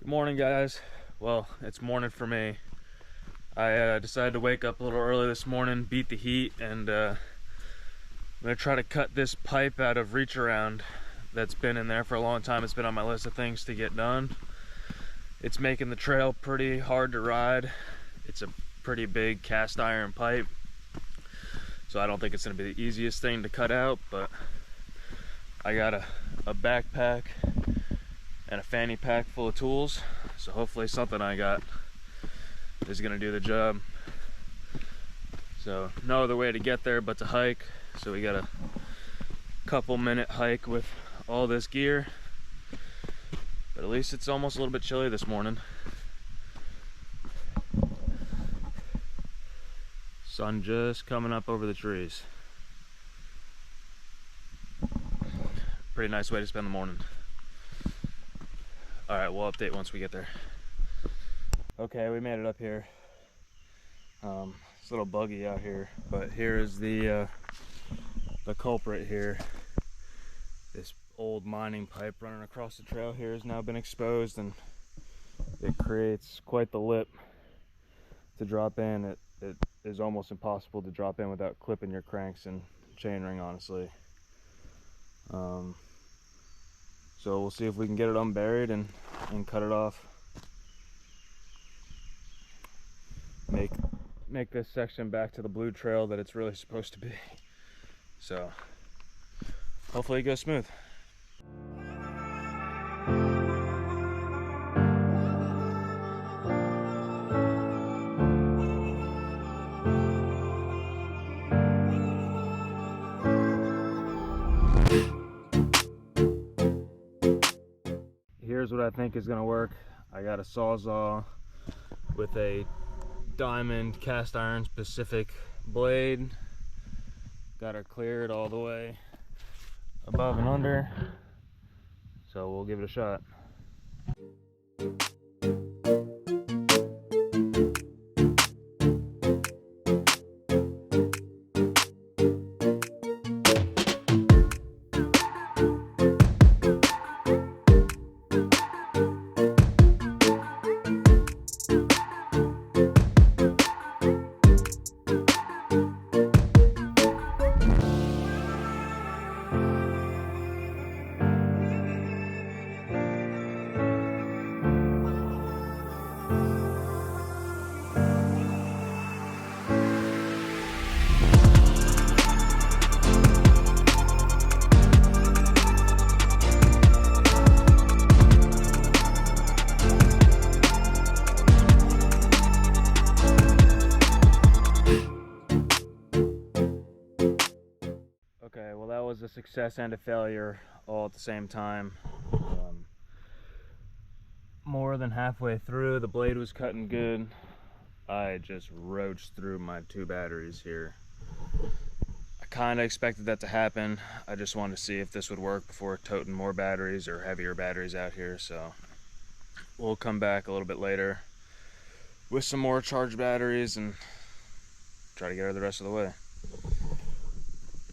Morning, guys. Well, it's morning for me. I decided to wake up a little early this morning, beat the heat, and I'm gonna try to cut this pipe out of reach around that's been in there for a long time. It's been on my list of things to get done. It's making the trail pretty hard to ride. It's a pretty big cast iron pipe, so I don't think it's gonna be the easiest thing to cut out, but I got a backpack and a fanny pack full of tools, so hopefully something I got is gonna do the job. So no other way to get there but to hike, so we got a couple-minute hike with all this gear, but at least it's almost a little bit chilly this morning. Sun just coming up over the trees. Pretty nice way to spend the morning. All right, we'll update once we get there. Okay, we made it up here. It's a little buggy out here, but here is the culprit here. This old mining pipe running across the trail here has now been exposed, and it creates quite the lip to drop in. It is almost impossible to drop in without clipping your cranks and chainring, honestly. So we'll see if we can get it unburied and cut it off. Make this section back to the blue trail that it's really supposed to be. So hopefully it goes smooth. Here's what I think is gonna work. I got a Sawzall with a diamond cast iron specific blade. Got her cleared all the way above and under. So we'll give it a shot. Okay, well, that was a success and a failure all at the same time. More than halfway through, the blade was cutting good. I just roached through my 2 batteries here. I kind of expected that to happen. I just wanted to see if this would work before toting more batteries or heavier batteries out here. So we'll come back a little bit later with some more charged batteries and try to get her the rest of the way.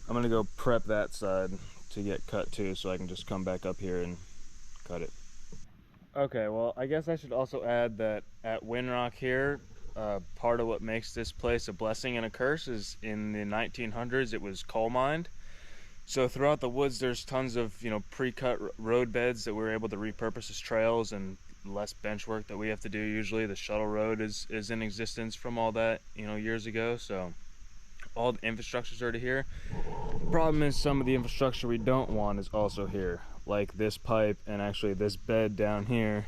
I'm gonna go prep that side to get cut too, so I can just come back up here and cut it. Okay, well, I guess I should also add that at Windrock here, part of what makes this place a blessing and a curse is in the 1900s it was coal mined. So throughout the woods there's tons of, pre-cut road beds that we're able to repurpose as trails, and less bench work that we have to do usually. The shuttle road is in existence from all that, years ago, so all the infrastructure's already here. The problem is some of the infrastructure we don't want is also here, like this pipe, and actually this bed down here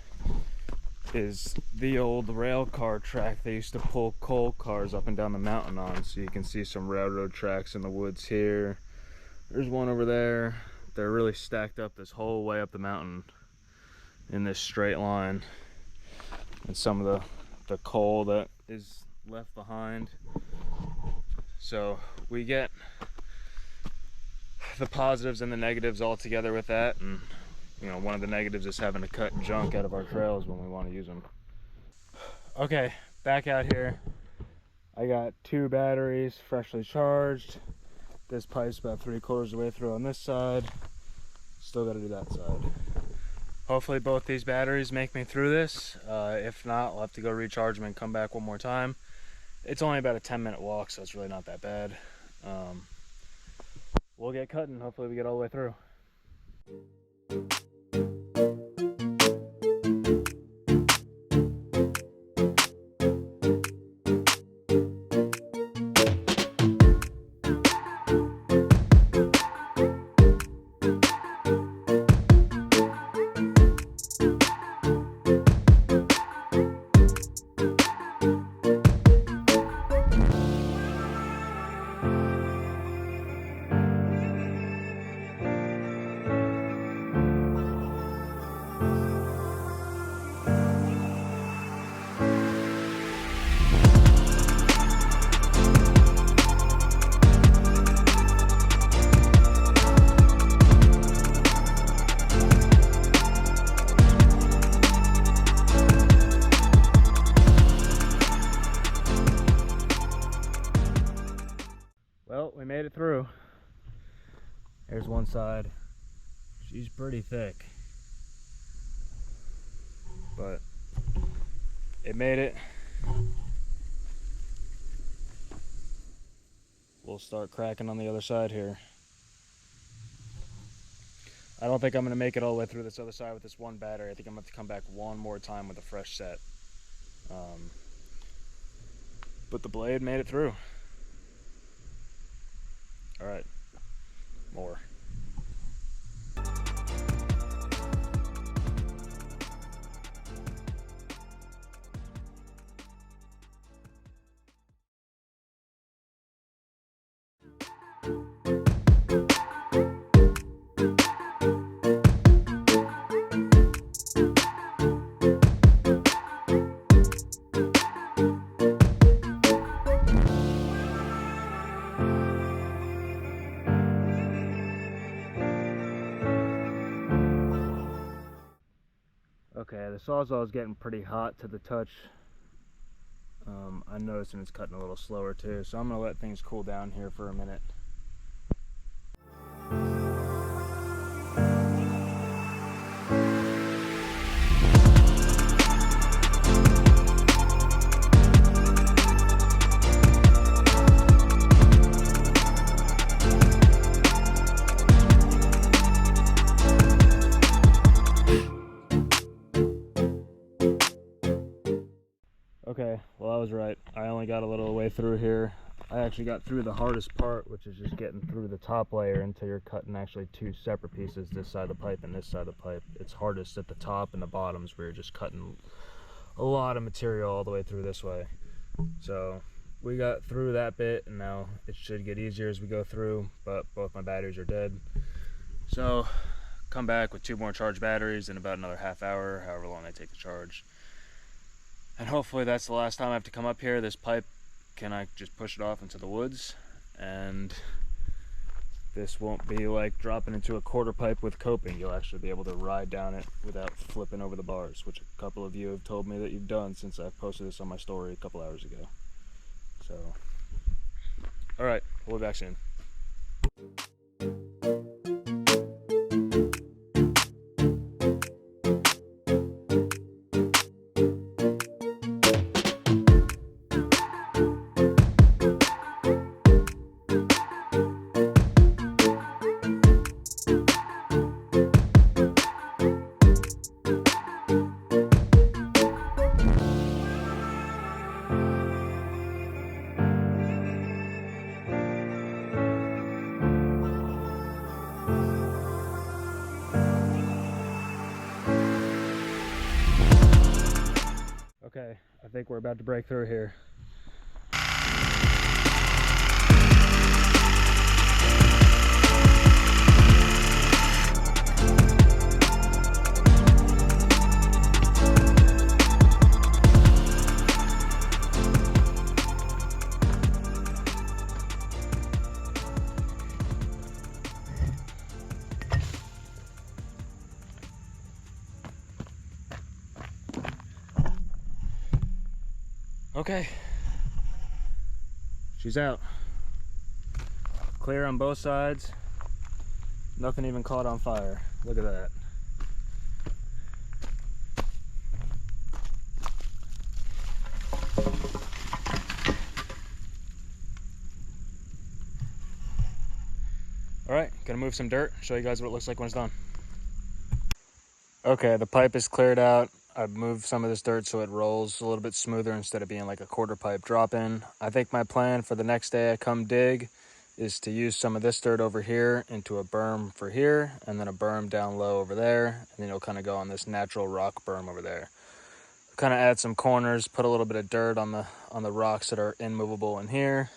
is the old rail car track they used to pull coal cars up and down the mountain on. So you can see some railroad tracks in the woods here. There's one over there. They're really stacked up this whole way up the mountain in this straight line, and some of the coal that is left behind. So we get the positives and the negatives all together with that, and one of the negatives is having to cut junk out of our trails when we want to use them. Okay, back out here. I got 2 batteries freshly charged. This pipe's about 3/4 of the way through on this side. Still got to do that side. Hopefully both these batteries make me through this. If not, I'll have to go recharge them and come back one more time. It's only about a 10-minute walk, so it's really not that bad. We'll get cutting. Hopefully we get all the way through. Well, we made it through. There's one side. She's pretty thick, but it made it. We'll start cracking on the other side here. I don't think I'm going to make it all the way through this other side with this one battery. I think I'm going to have to come back one more time with a fresh set. But the blade made it through. All right, more. Okay, the Sawzall is getting pretty hot to the touch. I'm noticing it's cutting a little slower too, so I'm going to let things cool down here for a minute. Okay, well I was right. I only got a little way through here. I actually got through the hardest part, which is just getting through the top layer until you're cutting actually two separate pieces, this side of the pipe and this side of the pipe. It's hardest at the top and the bottoms where you're just cutting a lot of material all the way through this way. So we got through that bit, and now it should get easier as we go through, but both my batteries are dead. So come back with 2 more charged batteries in about another half hour, however long they take to charge. And hopefully that's the last time I have to come up here. This pipe, can I just push it off into the woods? And this won't be like dropping into a quarter pipe with coping. You'll actually be able to ride down it without flipping over the bars, which a couple of you have told me that you've done since I posted this on my story a couple hours ago. So, all right, we'll be back soon. Okay, I think we're about to break through here. Okay, she's out. Clear on both sides. Nothing even caught on fire. Look at that. right, gonna move some dirt, show you guys what it looks like when it's done. Okay, the pipe is cleared out. I've moved some of this dirt so it rolls a little bit smoother instead of being like a quarter pipe drop in. I think my plan for the next day I come dig is to use some of this dirt over here into a berm for here, and then a berm down low over there, and then you'll kind of go on this natural rock berm over there. Kind of add some corners, put a little bit of dirt on the rocks that are immovable in here.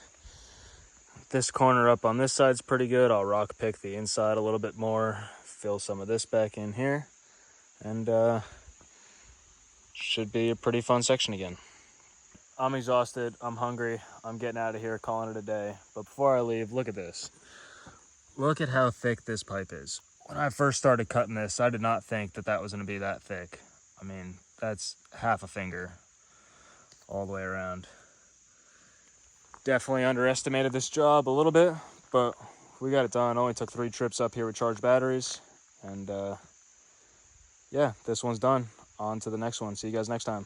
This corner up on this side's pretty good. I'll rock pick the inside a little bit more, fill some of this back in here, and should be a pretty fun section again. I'm exhausted, I'm hungry, I'm getting out of here, calling it a day. But before I leave, look at this. Look at how thick this pipe is. When I first started cutting this, I did not think that that was gonna be that thick. I mean, that's half a finger all the way around. Definitely underestimated this job a little bit, but we got it done. Only took 3 trips up here with charged batteries. And yeah, this one's done. On to the next one. See you guys next time.